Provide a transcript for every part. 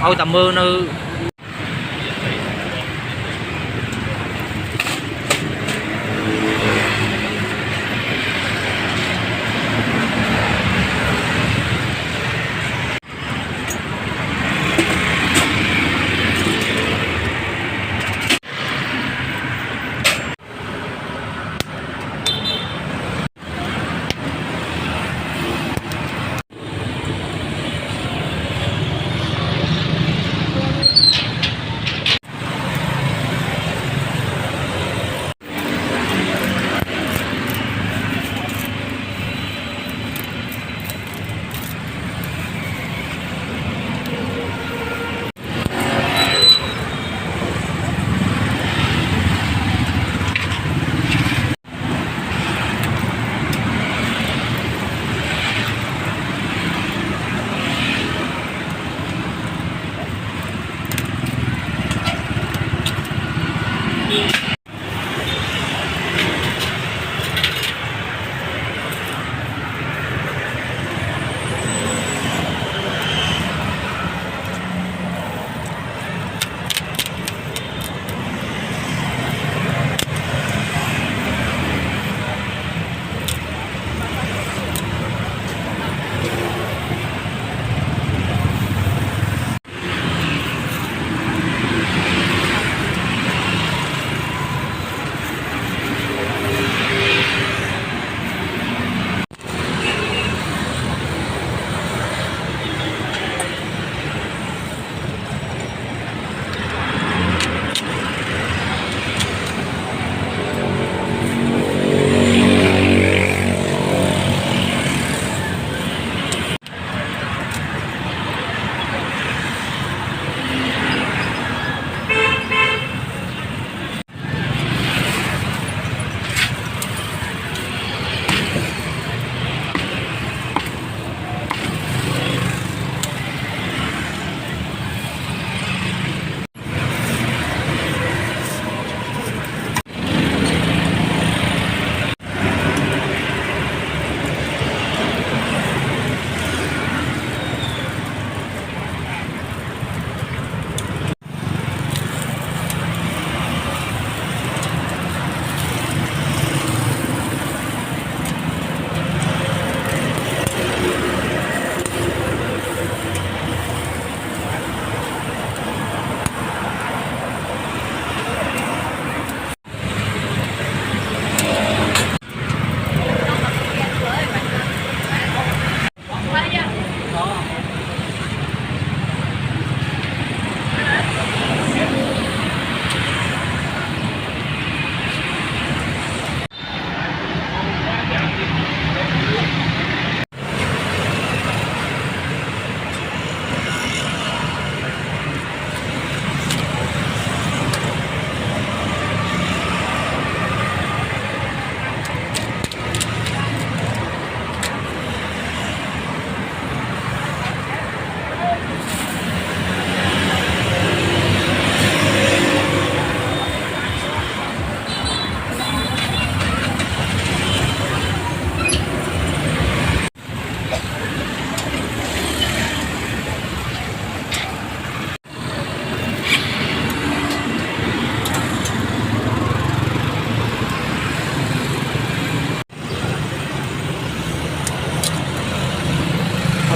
ôi tầm mưa nữa.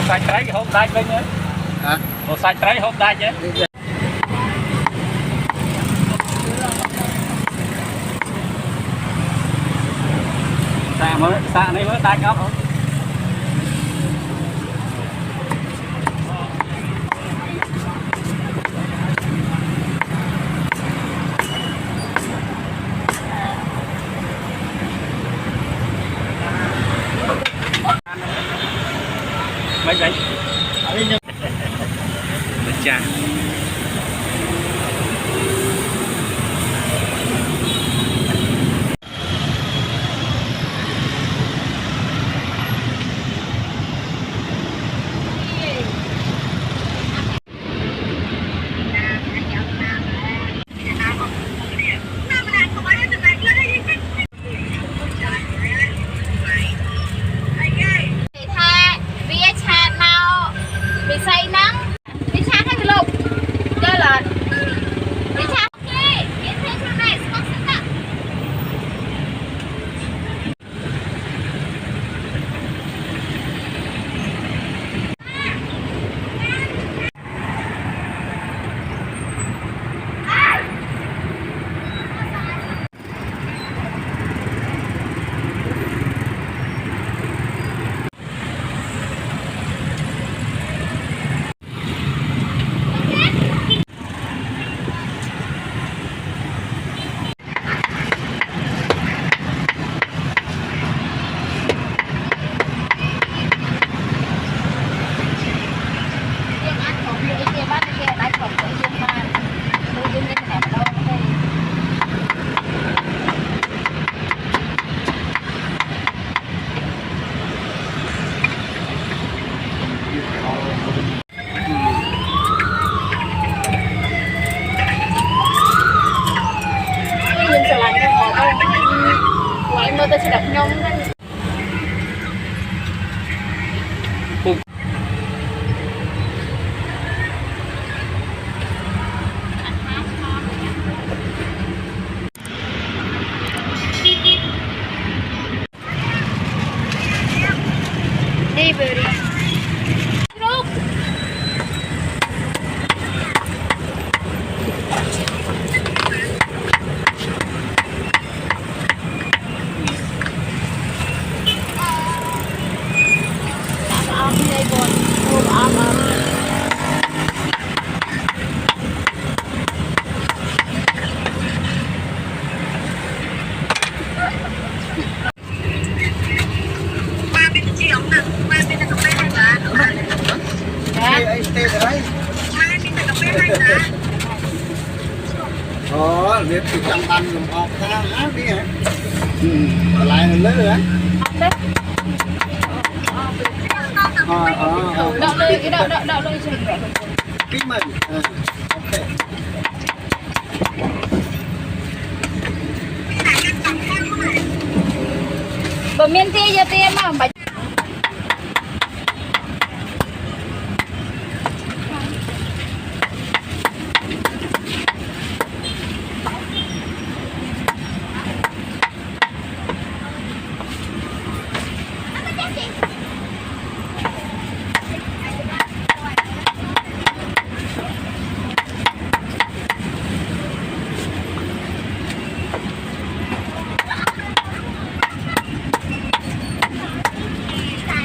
Sạch trái hộp đạch lên nhé. Hả? Một sạch trái hộp đạch nhé. Xạ này mới đạch không? Mấy đấy cha Việc thì trong ban làm họp ra á đi hả? Lại lớn nữa. Đậu lên cái đậu lên chừng vậy. Ký mình. Ok. Bờ miên tia giờ tia mà bánh.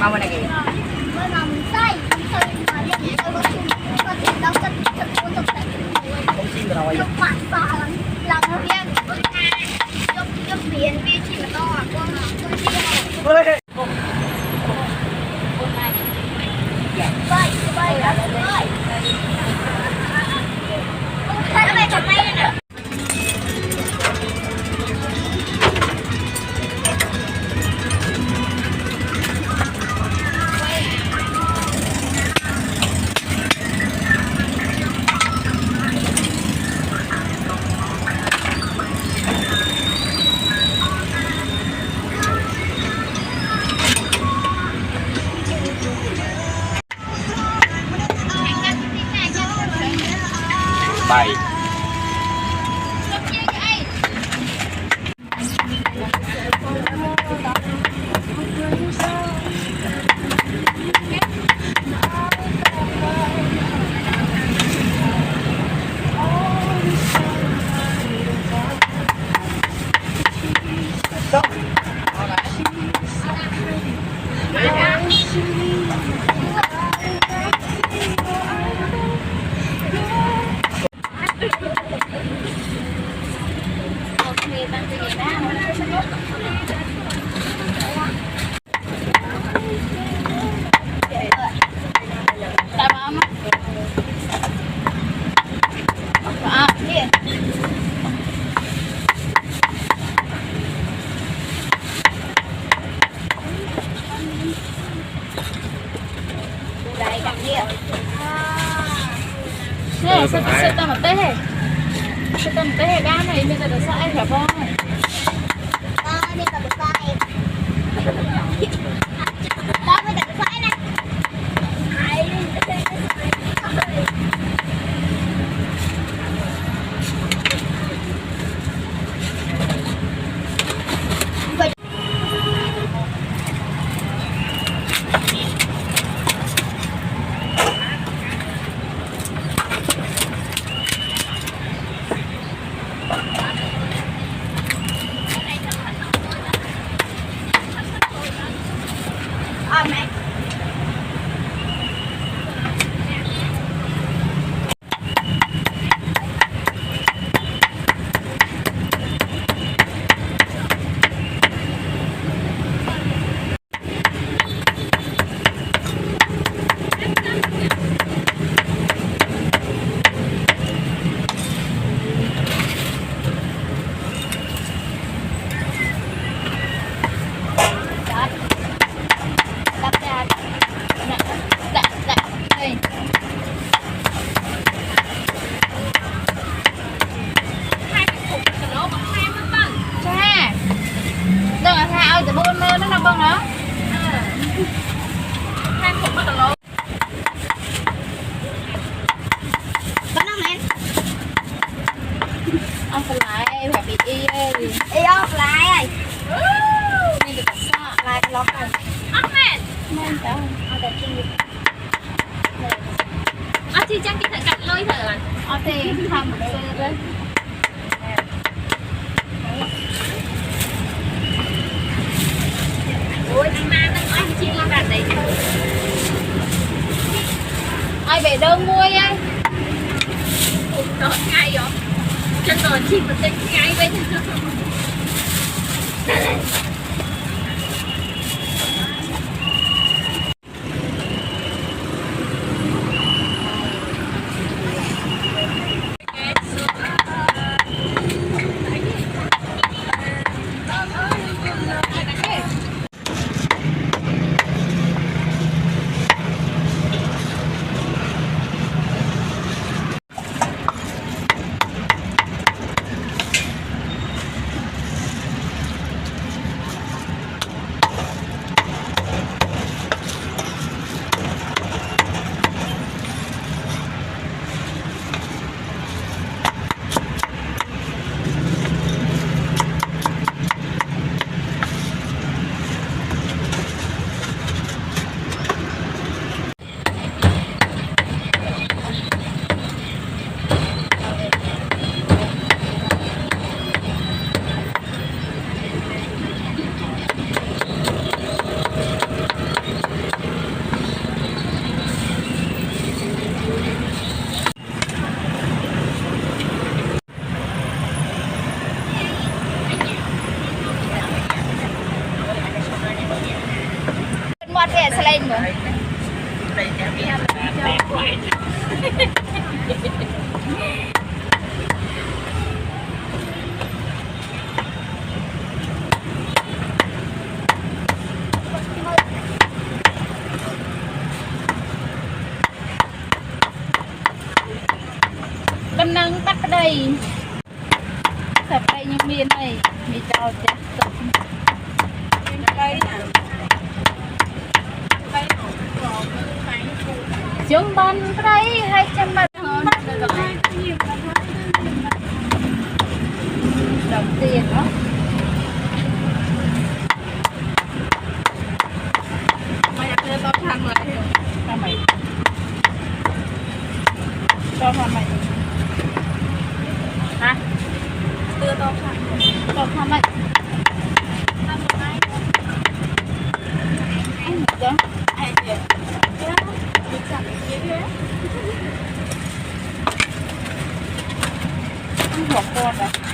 Mau mana kì? Bảy. Nè, sẽ tao một té. Sẽ tao một té đá này bây giờ được sai hả con? Đi tao được sai. Tao mới được sai nè. Mẹ. Chị chắc chị phải cắt lôi thử à? Thì tham một xưa đấy. Ôi, anh ma nó nói chị làm bạn đấy. Ai về đâu mua anh? Đó, ngay rồi. Chân rồi chị một tên ngay bên. đây mà đây chả biết đâm năng bắt ở đây tập đây như miên này mi cho chắc tập đây nè chúng ban đây 200 bát hơn đồng tiền đó mày đặt lên tao thằng lại cho mày cho mày hả đưa tao thằng cho mày ăn một chứ ai vậy đi chặt cái gì ăn hộp con rồi